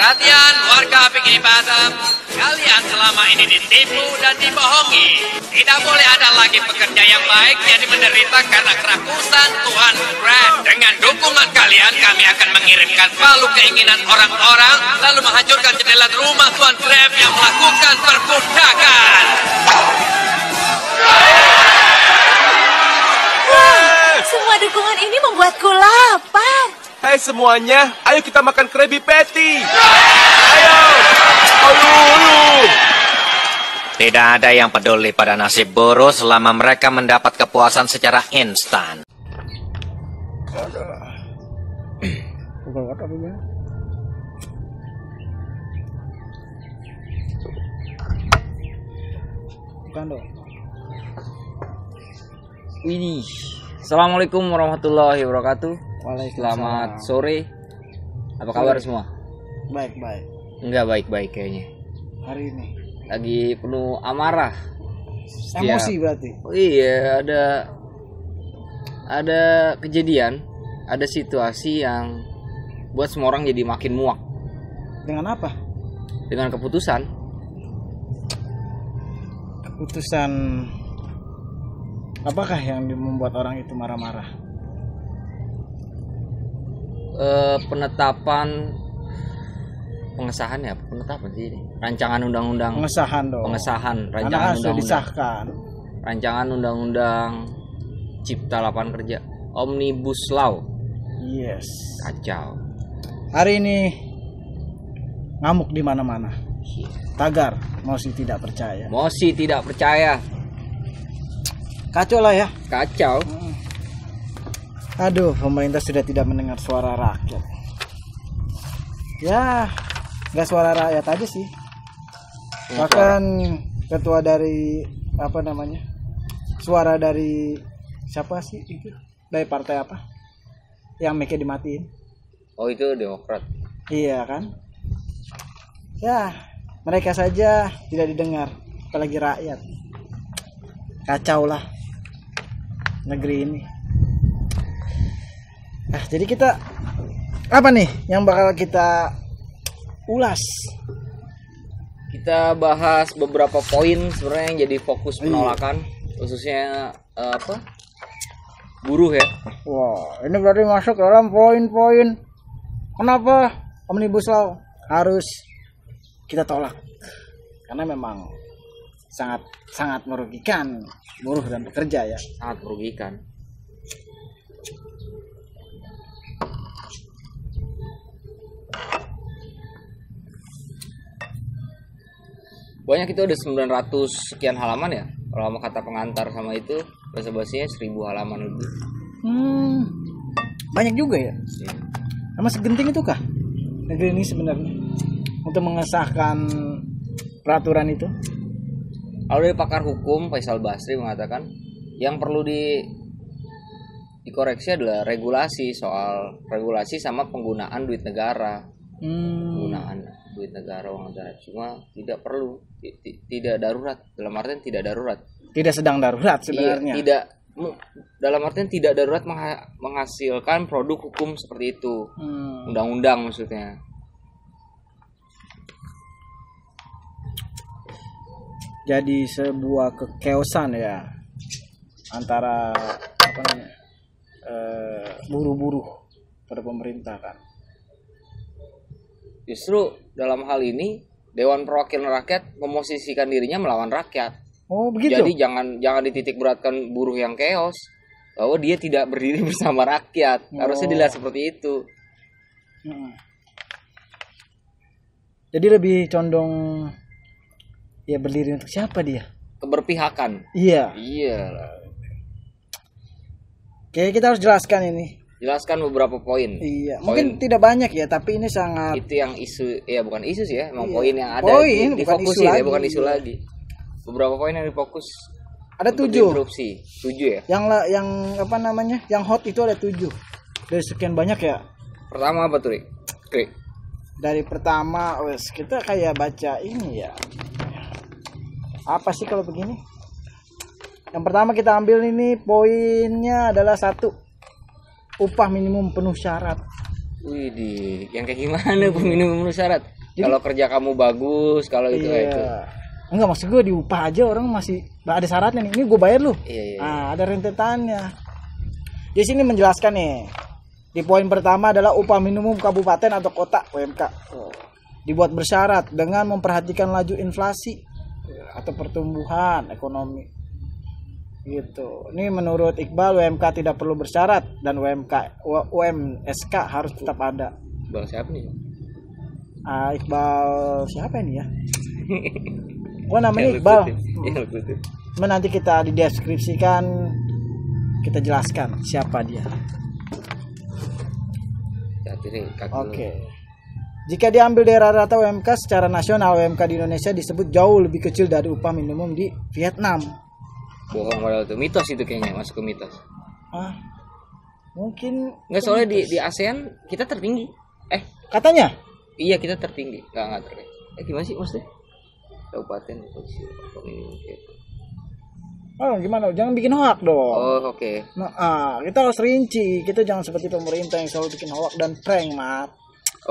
Perhatian warga Bikini Bottom, kalian selama ini ditipu dan dibohongi. Tidak boleh ada lagi pekerja yang baik jadi menderita karena kerakusan Tuan Crab. Dengan dukungan kalian, kami akan mengirimkan palu keinginan orang-orang lalu menghancurkan jendela rumah Tuan Crab yang melakukan perbudakan. Semua dukungan ini membuatku lapar. Hai semuanya, ayo kita makan Krabby Patty. Ayo. Tidak ada yang peduli pada nasib buruh selama mereka mendapat kepuasan secara instan. Ini. Assalamualaikum warahmatullahi wabarakatuh. Selamat sore. Apa kabar semua? Baik-baik. Enggak baik-baik kayaknya. Hari ini Lagi penuh amarah. emosi berarti. Oh iya, ada kejadian, ada situasi yang buat semua orang jadi makin muak. Dengan apa? Dengan keputusan. Keputusan apakah yang membuat orang itu marah-marah? Pengesahan ya, penetapan sih ini. Rancangan undang-undang. Pengesahan dong. Pengesahan rancangan Karena sudah undang-undang. disahkan. Rancangan undang-undang Cipta Lapangan Kerja, Omnibus Law. Yes. Kacau. Hari ini ngamuk di mana-mana. Tagar, mosi tidak percaya. Mosi tidak percaya. Kacau lah ya. Kacau. Aduh, pemerintah sudah tidak mendengar suara rakyat. Ya, nggak suara rakyat aja sih. Bahkan ketua dari apa namanya? Suara dari siapa sih itu? Dari partai apa? Yang mereka dimatiin. Oh, itu Demokrat. Iya kan? Ya, mereka saja tidak didengar, apalagi rakyat. Kacau lah negeri ini. Nah, jadi kita apa nih yang bakal kita ulas? Kita bahas beberapa poin sebenarnya yang jadi fokus penolakan, khususnya buruh ya. Wah, ini berarti masuk dalam poin-poin kenapa Omnibus Law harus kita tolak. Karena memang sangat merugikan buruh dan pekerja ya. Sangat merugikan. Banyak itu ada 900 sekian halaman ya. Kalau mau kata pengantar sama itu basa-basinya 1000 halaman lebih. Banyak juga ya. Sama segenting itu kah negeri ini sebenarnya untuk mengesahkan peraturan itu? Kalau dari pakar hukum Faisal Basri mengatakan yang perlu dikoreksi adalah regulasi sama penggunaan duit negara. Penggunaan duit negara, uang negara, cuma tidak perlu, tidak darurat, dalam artian tidak darurat, tidak sedang darurat sebenarnya. Iya, tidak, dalam artian tidak darurat menghasilkan produk hukum seperti itu. Undang-undang maksudnya. Jadi sebuah kekeosan ya antara buruh-buruh pada pemerintah kan. Justru dalam hal ini Dewan Perwakilan Rakyat memosisikan dirinya melawan rakyat. Oh begitu. Jadi jangan dititik beratkan buruh yang chaos, bahwa dia tidak berdiri bersama rakyat. Harusnya dilihat seperti itu. Jadi lebih condong ya berdiri untuk siapa dia? Keberpihakan. Iya. Oke, kita harus jelaskan ini. Jelaskan beberapa poin. Iya, mungkin tidak banyak ya, tapi ini sangat. Itu yang isu, ya bukan isu sih ya, emang poin yang ada difokusin ya, bukan isu lagi. Beberapa poin yang difokus. Ada 7. Interupsi, 7 ya. Yang apa namanya? Yang hot itu ada 7. Dari sekian banyak ya. Pertama apa tuh, Rik? Dari pertama, kita kayak baca ini ya. Apa sih kalau begini? Yang pertama kita ambil ini poinnya adalah 1. Upah minimum penuh syarat. Wih, yang kayak gimana upah minimum memenuhi syarat? Kalau kerja kamu bagus, kalau itu itu. Enggak, maksud gue diupah aja orang masih ada syaratnya nih. Ini gue bayar lu. Iya. Nah, ada rentetannya. Di sini menjelaskan nih. Di poin pertama adalah upah minimum kabupaten atau kota UMK. Dibuat bersyarat dengan memperhatikan laju inflasi atau pertumbuhan ekonomi. Gitu. Ini menurut Iqbal UMK tidak perlu bersyarat dan UMSK harus tetap ada. Iqbal siapa nih? Iqbal siapa ini ya? Gua namanya Iqbal. Nanti kita dideskripsikan, kita jelaskan siapa dia. Oke. Jika diambil dari rata UMK secara nasional, UMK di Indonesia disebut jauh lebih kecil dari upah minimum di Vietnam. Bohong padahal itu mitos, itu kayaknya masuk ke mitos. Mungkin nggak, soalnya di ASEAN kita tertinggi. Katanya? Iya, kita tertinggi. Nggak tertinggi. Gimana sih maksudnya? Kabupaten posisi minimum gitu. Gimana? Jangan bikin hoak dong. Oh, oke. Nah, kita harus rinci. Kita jangan seperti pemerintah yang selalu bikin hoak dan prank, Mat.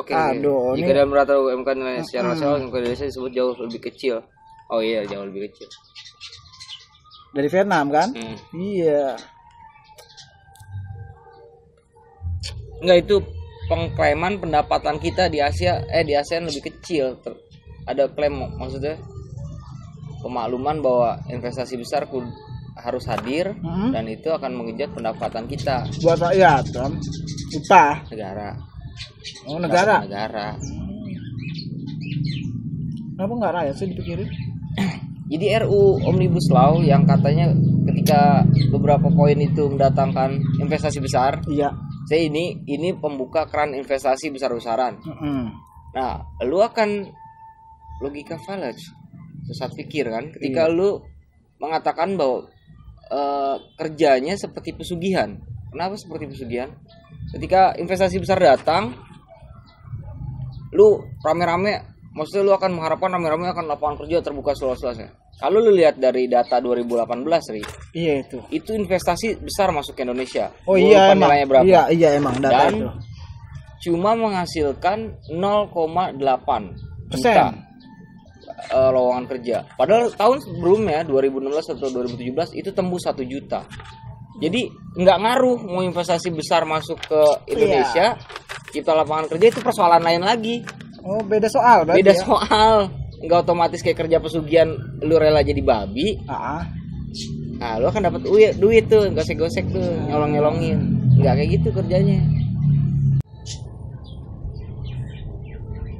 Oke. Aduh, jika dalam rata UMK secara nasional, UMK Indonesia disebut jauh lebih kecil. Oh iya, jauh lebih kecil. Dari Vietnam kan? Iya. Enggak, itu pengklaiman pendapatan kita di ASEAN lebih kecil. Ada klaim maksudnya pemakluman bahwa investasi besar harus hadir dan itu akan mengejut pendapatan kita. Buat rakyat kan? Upah negara. Oh, negara. Kenapa nggak rakyat sih dipikirin? Jadi RU Omnibus Law yang katanya ketika beberapa poin itu mendatangkan investasi besar. Iya. Saya ini pembuka keran investasi besar-besaran. Nah, lu akan logika fallacy, sesat pikir kan, ketika lu mengatakan bahwa kerjanya seperti pesugihan. Kenapa seperti pesugihan? Ketika investasi besar datang, lu rame-rame, maksudnya lu akan mengharapkan rame-rame akan lapangan kerja terbuka seluas-luasnya. Kalau lu lihat dari data 2018, Ri. Iya itu. Itu investasi besar masuk ke Indonesia. Oh iya emang. Berapa? Iya emang data dan itu. Cuma menghasilkan 0,8 juta lowongan kerja. Padahal tahun sebelumnya 2016 atau 2017 itu tembus 1 juta. Jadi nggak ngaruh mau investasi besar masuk ke Indonesia, cipta lapangan kerja itu persoalan lain lagi. Oh, beda soal berarti. Beda soal. Nggak otomatis kayak kerja pesugihan lu rela jadi babi. Nah, lu akan dapat duit tuh, gosek-gosek tuh, nyolong-nyolongin. Nggak kayak gitu kerjanya.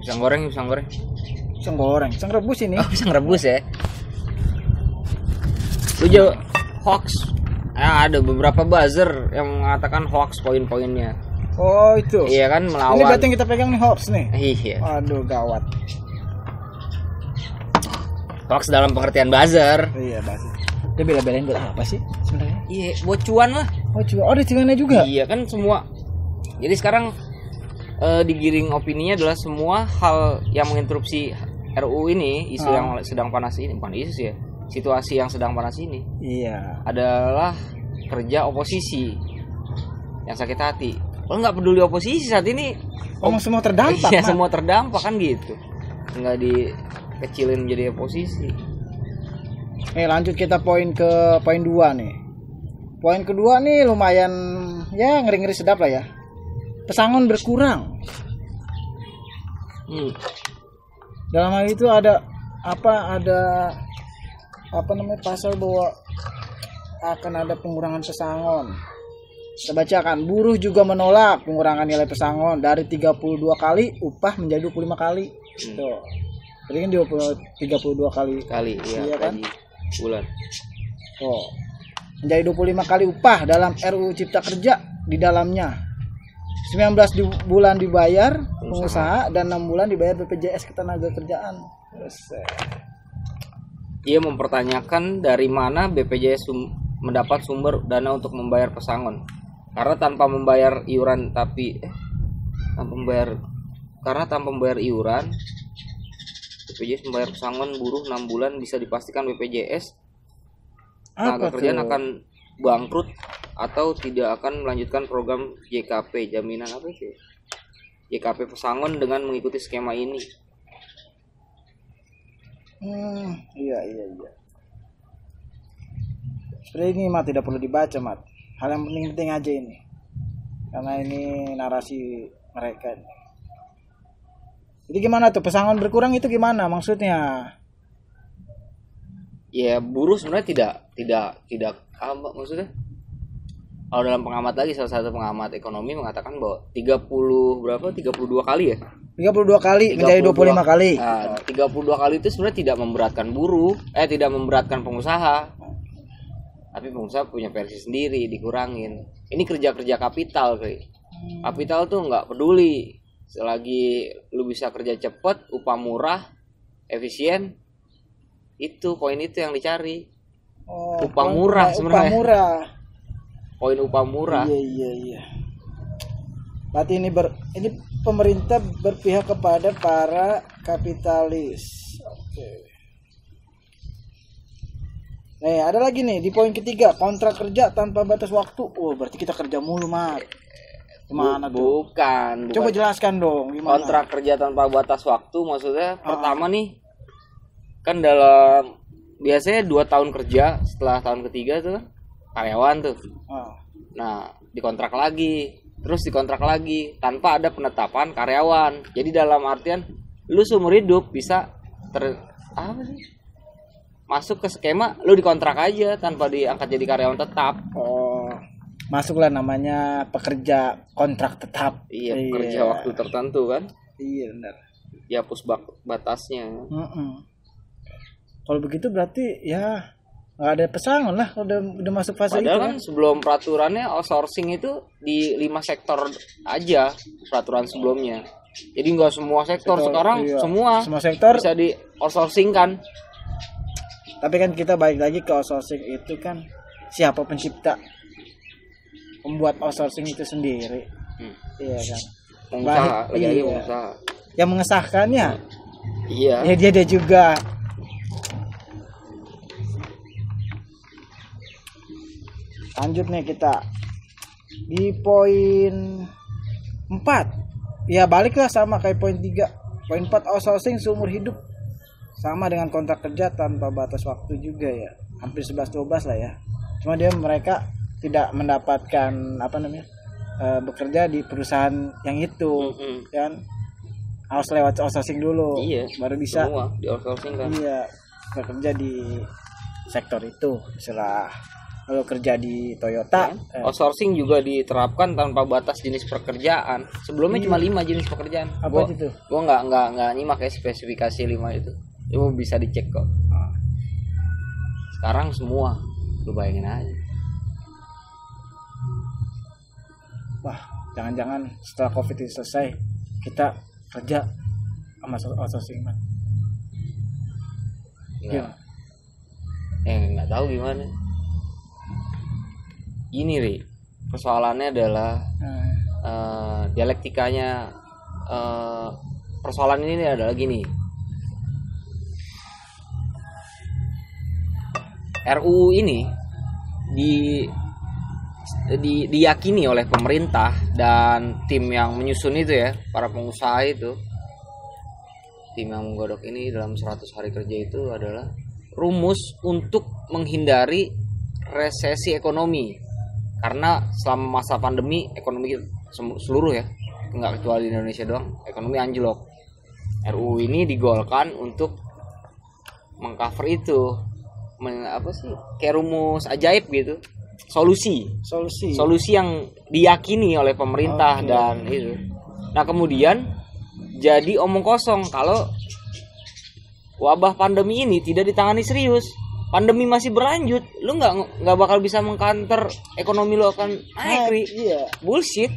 Pisang goreng. Pisang rebus ini. Oh, pisang rebus ya. Lu hoax. Ada beberapa buzzer yang mengatakan hoax poin-poinnya. Oh, itu. Iya kan, melawan. Ini berarti yang kita pegang nih hoax nih. Iya. Aduh, gawat. Hoax dalam pengertian buzzer. Iya, buzzer. Dia bela-belain buat apa sih sebenarnya? Iya, buat cuan lah. Oh, cuan. Oh, ada cuannya juga. Iya kan semua. Jadi sekarang digiring opininya adalah semua hal yang menginterupsi RUU ini, isu yang sedang panas ini, bukan isu sih ya, situasi yang sedang panas ini. Iya. Adalah kerja oposisi yang sakit hati. Kalau nggak peduli oposisi saat ini, semua terdampak. Iya, semua terdampak kan gitu. Nggak dikecilin menjadi oposisi. Lanjut kita poin 2 nih. Poin kedua nih lumayan ya ngeri-ngeri sedap lah ya. Pesangon berkurang. Dalam hal itu ada pasal bahwa akan ada pengurangan pesangon. Kita bacakan, buruh juga menolak pengurangan nilai pesangon dari 32 kali upah menjadi 25 kali. Tuh. Jadi kan 32 kali ya kan? Bulan. Oh. Menjadi 25 kali upah dalam RUU Cipta Kerja di dalamnya. 19 bulan dibayar pengusaha dan 6 bulan dibayar BPJS Ketenagakerjaan. Ia mempertanyakan dari mana BPJS mendapat sumber dana untuk membayar pesangon. Karena tanpa membayar iuran BPJS membayar pesangon buruh 6 bulan bisa dipastikan BPJS Ketenagakerjaan akan bangkrut atau tidak akan melanjutkan program JKP, jaminan apa sih? YKP Pesangon dengan mengikuti skema ini. Iya. Sebenarnya ini Mat tidak perlu dibaca Mat. Hal yang penting aja ini. Karena ini narasi mereka. Jadi gimana tuh pesangon berkurang itu gimana maksudnya? Ya buruh sebenarnya tidak apa maksudnya? Kalau dalam pengamat lagi, salah satu pengamat ekonomi mengatakan bahwa 32 kali ya? 32 kali menjadi 25 kali. Nah, 32 kali itu sebenarnya tidak memberatkan buruh, tidak memberatkan pengusaha. Tapi pengusaha punya versi sendiri, dikurangin. Ini kerja-kerja kapital, Kri. Kapital tuh nggak peduli. Selagi lu bisa kerja cepet, upah murah, efisien, itu poin itu yang dicari. Upah murah sebenarnya. Upah murah. Poin upah murah. Iya. Berarti ini pemerintah berpihak kepada para kapitalis. Oke. Nih, ada lagi nih di poin ketiga, kontrak kerja tanpa batas waktu. Oh, berarti kita kerja mulu, Mat. Gimana tuh? Bukan. Coba jelaskan dong gimana. Kontrak kerja tanpa batas waktu maksudnya pertama nih kan dalam biasanya 2 tahun kerja, setelah tahun ketiga tuh karyawan tuh. Nah, dikontrak lagi, terus dikontrak lagi tanpa ada penetapan karyawan. Jadi dalam artian lu seumur hidup bisa masuk ke skema lu dikontrak aja tanpa diangkat jadi karyawan tetap. Masuklah namanya pekerja kontrak tetap. Iya, pekerja waktu tertentu kan? Iya, benar. Ya hapus batasnya. Kalau begitu berarti ya nggak ada pesangon lah udah masuk fase. Padahal itu kan sebelum peraturannya outsourcing itu di 5 sektor aja peraturan sebelumnya. Jadi nggak semua sektor sekarang semua sektor bisa di outsourcing kan. Tapi kan kita balik lagi ke outsourcing itu kan siapa pencipta pembuat outsourcing itu sendiri. Iya kan. Pengusaha. Yang mengesahkannya. Iya. Ya dia juga. Lanjut nih kita di poin 4. Ya baliklah sama kayak poin 3. Poin 4 outsourcing seumur hidup. Sama dengan kontrak kerja tanpa batas waktu juga ya. Hampir 11-12 lah ya. Cuma mereka tidak mendapatkan bekerja di perusahaan yang itu. Kan harus lewat outsourcing dulu. Iya, baru bisa semua di outsourcing kan. Iya, bekerja di sektor itu. Misalnya kalau kerja di Toyota, outsourcing juga diterapkan tanpa batas jenis pekerjaan. Sebelumnya cuma 5 jenis pekerjaan. Apa itu? Gua nggak nyimak ya spesifikasi 5 itu. Itu bisa dicek kok. Sekarang semua, lu bayangin aja. Wah, jangan-jangan setelah COVID ini selesai kita kerja sama outsourcing man. Nggak tahu gimana. Gini Ri, persoalannya adalah dialektikanya persoalan ini adalah gini. RUU ini diyakini oleh pemerintah dan tim yang menyusun itu ya, para pengusaha itu, tim yang menggodok ini dalam 100 hari kerja itu adalah rumus untuk menghindari resesi ekonomi. Karena selama masa pandemi ekonomi seluruh ya, nggak kecuali di Indonesia doang, ekonomi anjlok. RUU ini digolkan untuk mengcover itu, kayak rumus ajaib gitu, solusi yang diyakini oleh pemerintah. Dan itu. Nah kemudian jadi omong kosong kalau wabah pandemi ini tidak ditangani serius. Pandemi masih berlanjut, lu nggak bakal bisa mengcounter ekonomi lu akan naik. Iya. Bullshit.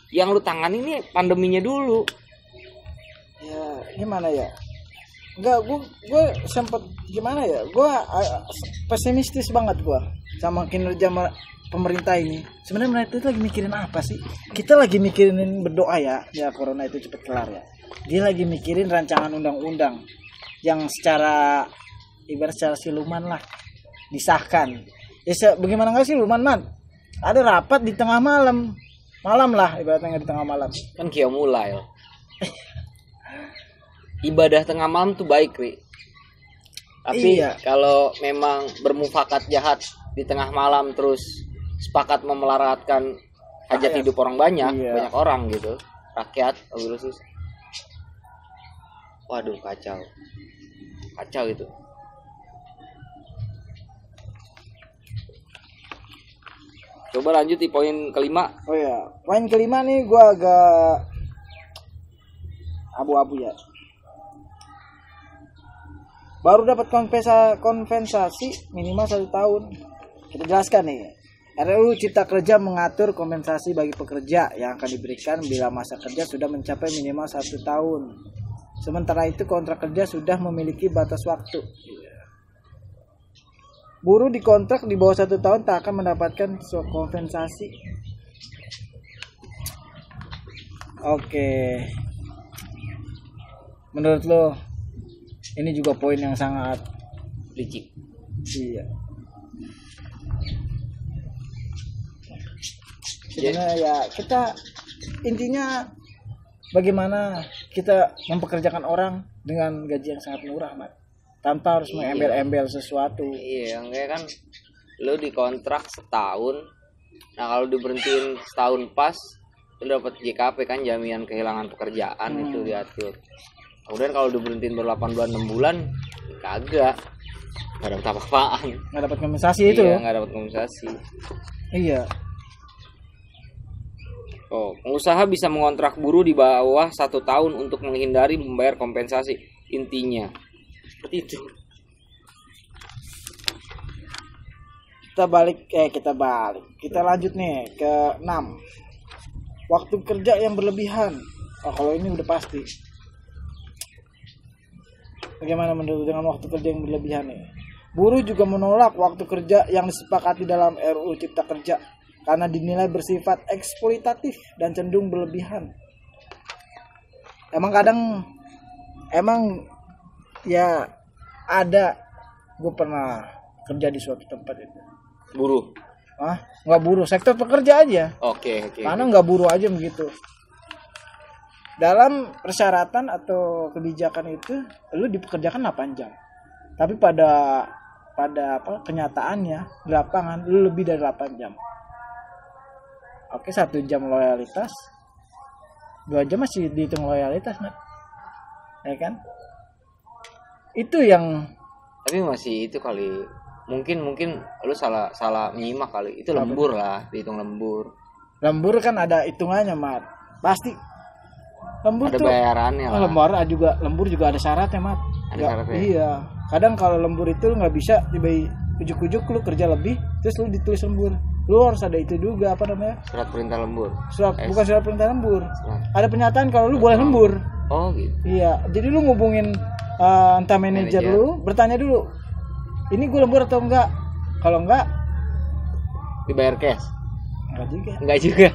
Yang lu tangani ini pandeminya dulu. Ya gimana ya? Enggak, gue sempet gimana ya? Gue pesimistis banget gue sama kinerja pemerintah ini. Sebenarnya mereka itu lagi mikirin apa sih? Kita lagi mikirin berdoa ya corona itu cepet kelar ya. Dia lagi mikirin rancangan undang-undang yang secara siluman lah disahkan. Ya bagaimana nggak siluman man? Ada rapat di tengah malam, malam lah, ibaratnya di tengah malam. Kan qiyamul lail. Ibadah tengah malam tuh baik, Ri. Tapi kalau memang bermufakat jahat di tengah malam terus sepakat memelaratkan hajat hidup orang banyak orang gitu, rakyat khusus. Waduh, kacau itu. Coba lanjut di poin kelima. Oh ya, poin kelima nih gua agak abu-abu ya. Baru dapat kompensasi minimal 1 tahun. Kita jelaskan nih. RUU Cipta Kerja mengatur kompensasi bagi pekerja yang akan diberikan bila masa kerja sudah mencapai minimal 1 tahun. Sementara itu kontrak kerja sudah memiliki batas waktu. Buruh dikontrak di bawah 1 tahun tak akan mendapatkan kompensasi. Oke. Menurut lo ini juga poin yang sangat licik. Iya. Sebenarnya ya kita intinya bagaimana kita mempekerjakan orang dengan gaji yang sangat murah, Mat. Tanpa harus mengembel-embel sesuatu. Iya, enggak kan lo dikontrak setahun. Nah, kalau diberhentiin setahun pas, lo dapat JKP kan, jaminan kehilangan pekerjaan itu diatur. Kemudian kalau diberhentiin baru 8 bulan 6 bulan, kagak. Enggak dapat apa-apaan. Enggak dapat kompensasi itu. Iya, enggak dapat kompensasi. Iya. Oh, pengusaha bisa mengontrak buruh di bawah 1 tahun untuk menghindari membayar kompensasi. Intinya seperti itu. Kita lanjut nih ke 6. Waktu kerja yang berlebihan. Oh, kalau ini udah pasti. Bagaimana menurut dengan waktu kerja yang berlebihan nih? Buruh juga menolak waktu kerja yang disepakati dalam RUU Cipta Kerja karena dinilai bersifat eksploitatif dan cenderung berlebihan. Emang ya ada, gue pernah kerja di suatu tempat itu. Buruh? Nggak buruh, sektor pekerja aja. Oke. Karena nggak buruh aja begitu. Dalam persyaratan atau kebijakan itu, lu dipekerjakan 8 jam. Tapi pada kenyataannya di lapangan lu lebih dari 8 jam. Oke, 1 jam loyalitas, 2 jam masih dihitung loyalitas, Mat. Ya kan? Itu yang tapi masih itu kali. Mungkin lu salah menyimak kali. Itu lembur lah, dihitung lembur. Lembur kan ada hitungannya, Mat. Pasti lembur ada tuh bayarannya lah. Lembur juga ada syaratnya, Mat. Ada syaratnya. Iya. Kadang kalau lembur itu nggak bisa ujuk-ujuk lu kerja lebih terus lu ditulis lembur. Lu harus ada itu juga, apa namanya? Surat perintah lembur. Bukan surat perintah lembur. Ada pernyataan kalau lu boleh lembur. Oh gitu. Iya. Jadi lu ngubungin entah manajer lu, bertanya dulu, ini gue lembur atau enggak? Kalau enggak, dibayar cash? Enggak juga.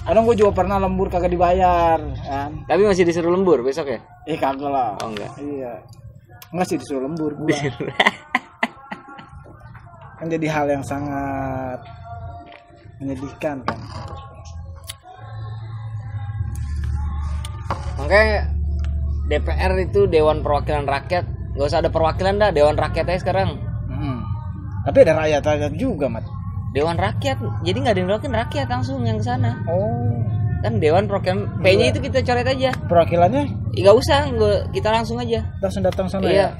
Kadang gue juga pernah lembur kagak dibayar kan. Tapi masih disuruh lembur besok ya? Kagak lah. Oh enggak. Iya. Enggak sih disuruh lembur gue. Kan jadi hal yang sangat menyedihkan kan. Makanya DPR itu Dewan Perwakilan Rakyat. Gak usah ada perwakilan dah, Dewan Rakyat aja sekarang. Tapi ada rakyat juga, Mat. Dewan Rakyat, jadi nggak ada yang diwakilin rakyat langsung yang ke sana. Oh. Kan Dewan Perwakilan, P-nya itu kita coret aja. Perwakilannya? Nggak usah, kita langsung aja. Langsung datang sana ya?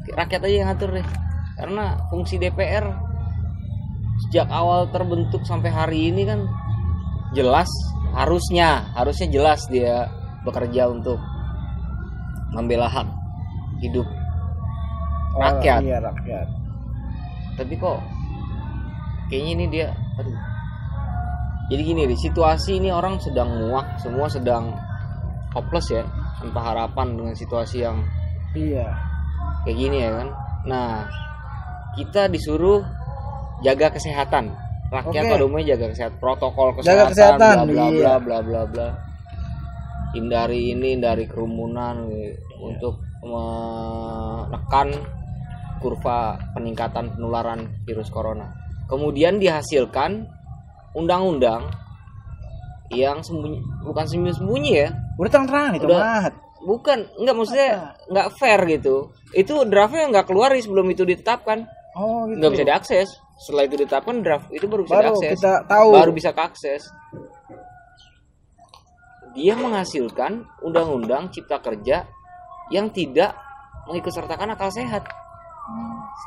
Rakyat aja yang ngatur deh. Karena fungsi DPR sejak awal terbentuk sampai hari ini kan jelas, harusnya jelas dia bekerja untuk membela hak hidup rakyat. Iya, rakyat. Tapi kok kayaknya ini dia jadi gini, di situasi ini orang sedang muak, semua sedang hopeless ya, tanpa harapan dengan situasi yang kayak gini ya kan. Nah, kita disuruh jaga kesehatan rakyat, pada umumnya jaga kesehatan, protokol kesehatan, bla bla, hindari kerumunan untuk menekan kurva peningkatan penularan virus corona. Kemudian dihasilkan undang-undang yang bukan sembunyi ya. Udah terang-terangan itu mah. Bukan, enggak maksudnya enggak fair gitu. Itu draftnya enggak keluar sebelum itu ditetapkan. Oh gitu. Enggak bisa diakses. Setelah itu ditetapkan draft itu baru bisa diakses. Kita tahu. Baru bisa keakses. Dia menghasilkan undang-undang cipta kerja yang tidak mengikutsertakan akal sehat.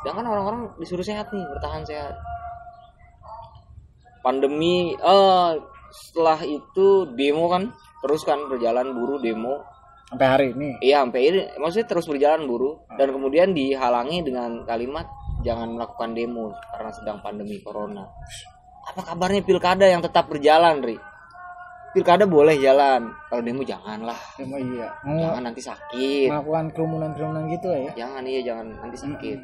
Sedangkan orang-orang disuruh sehat nih, bertahan sehat. Pandemi setelah itu demo kan terus kan berjalan buruh demo sampai hari ini. Iya, sampai ini maksudnya terus berjalan buruh dan kemudian dihalangi dengan kalimat jangan melakukan demo karena sedang pandemi corona. Apa kabarnya pilkada yang tetap berjalan, Ri? Pilkada boleh jalan, kalau demo janganlah. Demo iya. Jangan nanti sakit. Melakukan kerumunan gitu lah ya. Jangan nanti sakit.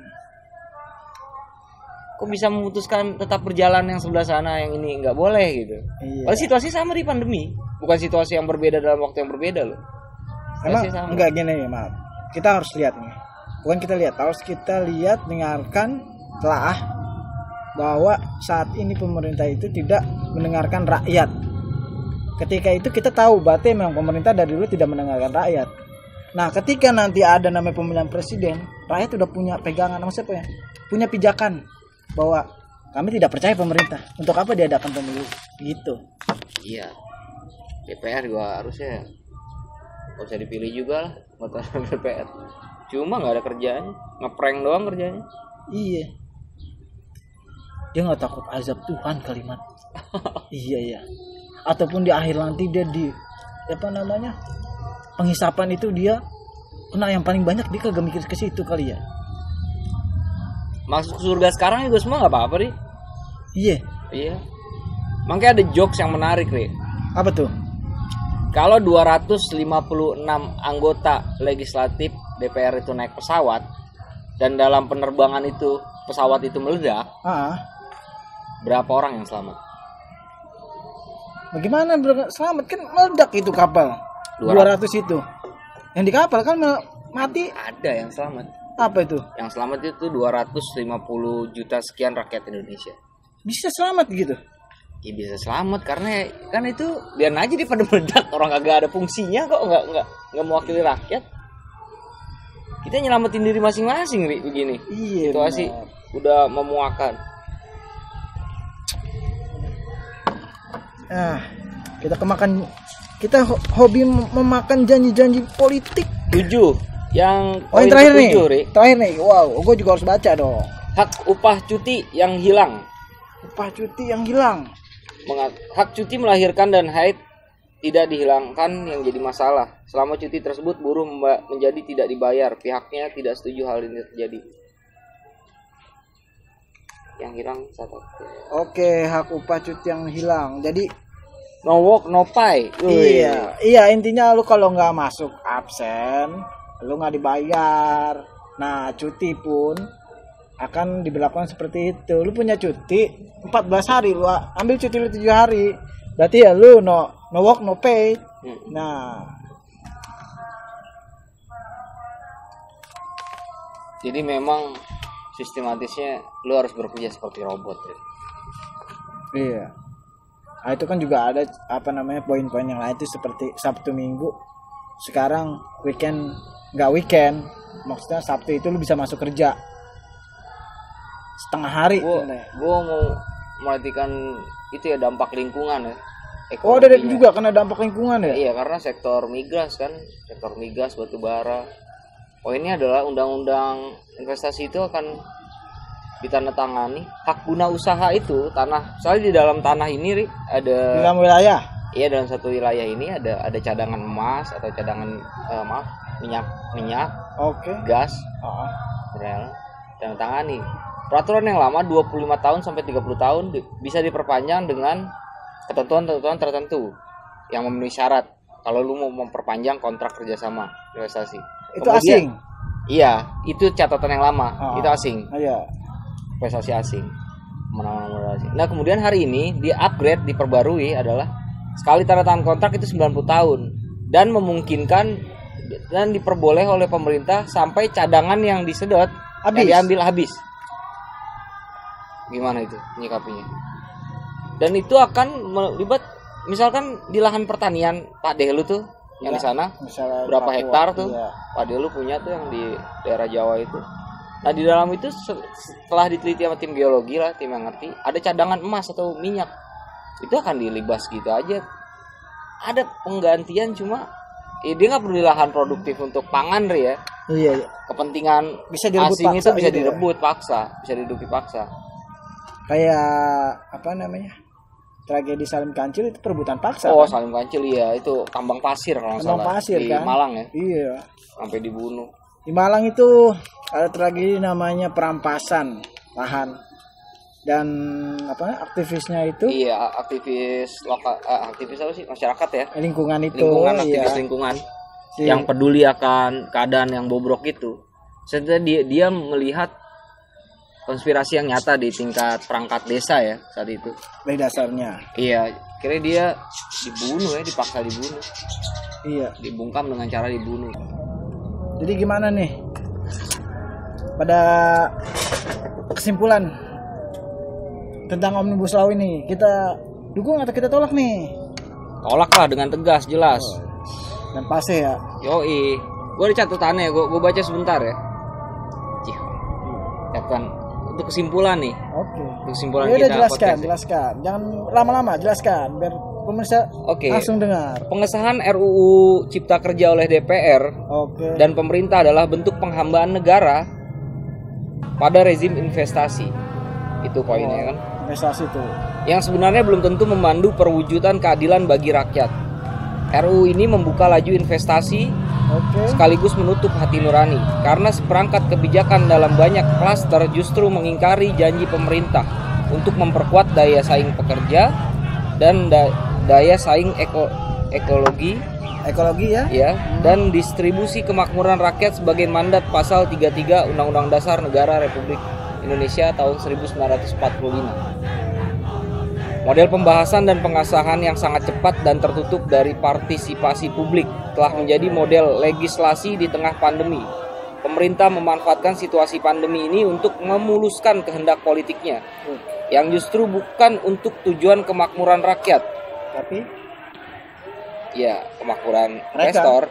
Kok bisa memutuskan tetap berjalan yang sebelah sana, yang ini nggak boleh gitu? Iya. Kalau situasi sama di pandemi, bukan situasi yang berbeda dalam waktu yang berbeda loh. Emang enggak gini ya, maaf. Kita harus lihat nih. Bukan kita lihat, harus kita lihat, dengarkan, telah bahwa saat ini pemerintah itu tidak mendengarkan rakyat. Ketika itu kita tahu berarti memang pemerintah dari dulu tidak mendengarkan rakyat. Nah, ketika nanti ada namanya pemilihan presiden, rakyat udah punya pegangan, maksudnya apa ya? Punya pijakan bahwa kami tidak percaya pemerintah. Untuk apa diadakan pemilu? Gitu. Iya. DPR juga harusnya nggak usah dipilih juga lah buat DPR. Cuma nggak ada kerjanya, ngeprank doang kerjanya. Iya. Dia nggak takut azab Tuhan kalimat. Iya. Ataupun di akhir nanti dia di penghisapan itu dia kena yang paling banyak, dia kagak mikir ke situ kali ya. Masuk surga sekarang juga semua nggak apa-apa nih. Iya. Makanya ada jokes yang menarik nih. Apa tuh? Kalau 256 anggota legislatif DPR itu naik pesawat dan dalam penerbangan itu pesawat itu meledak, berapa orang yang selamat? Bagaimana selamat, kan meledak itu kapal 200 itu. Yang di kapal kan mati. Ada yang selamat. Apa itu? Yang selamat itu 250 juta sekian rakyat Indonesia. Bisa selamat gitu? Ya bisa selamat karena kan itu biar aja di pada meledak, orang kagak ada fungsinya kok, nggak mewakili rakyat. Kita nyelamatin diri masing-masing begini. Iya. Situasi udah memuakan. Kita hobi memakan janji-janji politik. 7 yang terakhir nih. Wow, gue juga harus baca dong. Hak upah cuti yang hilang. Hak cuti melahirkan dan haid tidak dihilangkan yang jadi masalah. Selama cuti tersebut buruh menjadi tidak dibayar, pihaknya tidak setuju hal ini terjadi. Yang hilang satu. Oke, hak upah cuti yang hilang. Jadi no work no pay. Iya, intinya lu kalau nggak masuk absen, lu nggak dibayar. Nah, cuti pun akan diberlakukan seperti itu. Lu punya cuti 14 hari, lu ambil cuti lu 7 hari. Berarti ya lu no work no pay. Nah, jadi memang sistematisnya lu harus bekerja seperti robot. Iya. Nah, itu kan juga ada poin-poin yang lain itu seperti Sabtu Minggu. Sekarang nggak weekend. Maksudnya Sabtu itu lu bisa masuk kerja setengah hari. Gue mau memperhatikan itu ya dampak lingkungan ya. Ada juga kena dampak lingkungan ya? Iya, karena sektor migas batu bara. Poinnya adalah undang-undang investasi itu akan ditandatangani. Hak guna usaha itu tanah, soalnya di dalam tanah ini ada dalam wilayah. Iya, dalam satu wilayah ini ada cadangan emas atau cadangan minyak, gas, rel, tandatangani. Peraturan yang lama 25 tahun sampai 30 tahun bisa diperpanjang dengan ketentuan-ketentuan tertentu yang memenuhi syarat. Kalau lu mau memperpanjang kontrak kerjasama investasi. Itu asing. Iya, itu catatan yang lama. Itu asing. Iya. Investasi asing. Mana-mana asing. Nah, kemudian hari ini di-upgrade, diperbarui adalah sekali tanda tangan kontrak itu 90 tahun dan memungkinkan dan diperboleh oleh pemerintah sampai cadangan yang disedot diambil habis. Gimana itu menyikapinya? Dan itu akan melibat misalkan di lahan pertanian Pak Deh lu tuh yang di sana berapa Papua, hektar tuh Pak Deh lu punya tuh yang di daerah Jawa itu. Nah di dalam itu setelah diteliti sama tim geologi lah, tim yang ngerti, ada cadangan emas atau minyak, itu akan dilibas gitu aja. Ada penggantian cuma dia nggak perlu di lahan produktif untuk pangan ya. Iya. Kepentingan bisa asing paksa, itu bisa gitu direbut paksa, bisa diduduki paksa. Kayak apa namanya? Tragedi Salim Kancil itu perebutan paksa. Oh kan? Salim Kancil ya itu tambang pasir kalau nggak salah. Tambang pasir di kan? Malang ya. Iya. Sampai dibunuh. Di Malang itu ada tragedi namanya perampasan lahan dan apa aktivisnya itu aktivis lokal aktivis apa sih masyarakat ya lingkungan aktivis lingkungan yang peduli akan keadaan yang bobrok itu. Sebenarnya dia melihat konspirasi yang nyata di tingkat perangkat desa ya saat itu. Dari dasarnya. Iya, kira dia dibunuh ya, dipaksa dibunuh. Iya. Dibungkam dengan cara dibunuh. Jadi gimana nih? Pada kesimpulan tentang Omnibus Law ini, kita dukung atau kita tolak nih? Tolak lah dengan tegas, jelas. Dan pasti ya. Yoi. Gue ada catatannya, gue baca sebentar ya. Catatan untuk kesimpulan nih. Oke. Untuk kesimpulan ya kita. Jelaskan. Jangan lama-lama, jelaskan biar pemirsa langsung dengar. Pengesahan RUU Cipta Kerja oleh DPR dan pemerintah adalah bentuk penghambaan negara pada rezim investasi. Itu poinnya kan. Investasi itu. Yang sebenarnya belum tentu memandu perwujudan keadilan bagi rakyat. RUU ini membuka laju investasi sekaligus menutup hati nurani karena seperangkat kebijakan dalam banyak klaster justru mengingkari janji pemerintah untuk memperkuat daya saing pekerja dan daya saing ekologi ya dan distribusi kemakmuran rakyat sebagai mandat pasal 33 Undang-Undang Dasar Negara Republik Indonesia tahun 1945. Model pembahasan dan pengesahan yang sangat cepat dan tertutup dari partisipasi publik telah menjadi model legislasi di tengah pandemi. Pemerintah memanfaatkan situasi pandemi ini untuk memuluskan kehendak politiknya yang justru bukan untuk tujuan kemakmuran rakyat, tapi ya kemakmuran investor.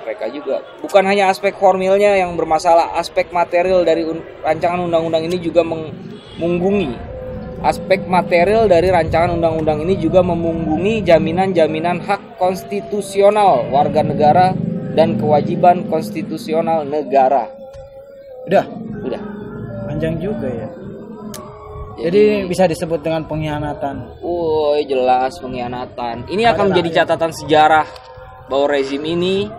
Mereka juga bukan hanya aspek formilnya yang bermasalah, aspek material dari rancangan undang-undang ini juga mengunggungi. Aspek material dari rancangan undang-undang ini juga memunggungi jaminan-jaminan hak konstitusional warga negara dan kewajiban konstitusional negara. Udah. Panjang juga ya. Jadi bisa disebut dengan pengkhianatan. Jelas pengkhianatan. Ini akan menjadi catatan sejarah bahwa rezim ini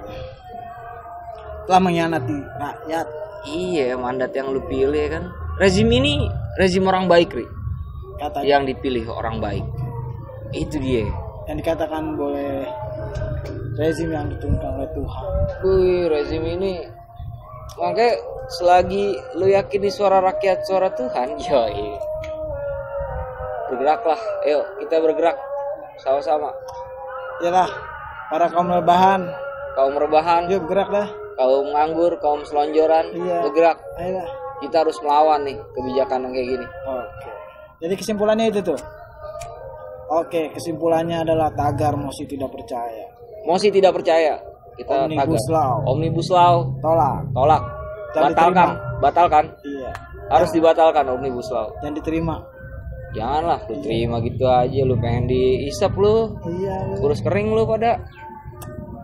telah mengkhianati rakyat. Iya, mandat yang lu pilih kan. Rezim ini rezim orang baik, Ri. Yang dipilih orang baik. Itu dia. Yang dikatakan boleh rezim yang diturunkan oleh Tuhan. Rezim ini makanya selagi lu yakini suara rakyat suara Tuhan, yoi. Bergeraklah, ayo kita bergerak sama-sama. Yalah, para kaum rebahan. Yuk bergerak dah. Kaum nganggur, kaum selonjoran, bergerak. Ayolah. Kita harus melawan nih kebijakan yang kayak gini. Oke. Jadi kesimpulannya itu tuh. Oke, kesimpulannya adalah tagar mosi tidak percaya. Kita Omnibus Law. Tolak. Batalkan. Iya. Harus dibatalkan Omnibus Law. Jangan diterima. Janganlah lu terima gitu aja, lu pengen dihisap lu. Iya. Kurus kering lu pada.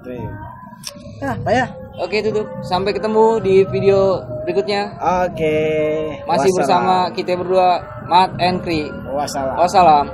Terima. Ya. Oke, tutup. Sampai ketemu di video berikutnya. Oke. Masih bersama kita berdua, Mat and Kri. Wassalam.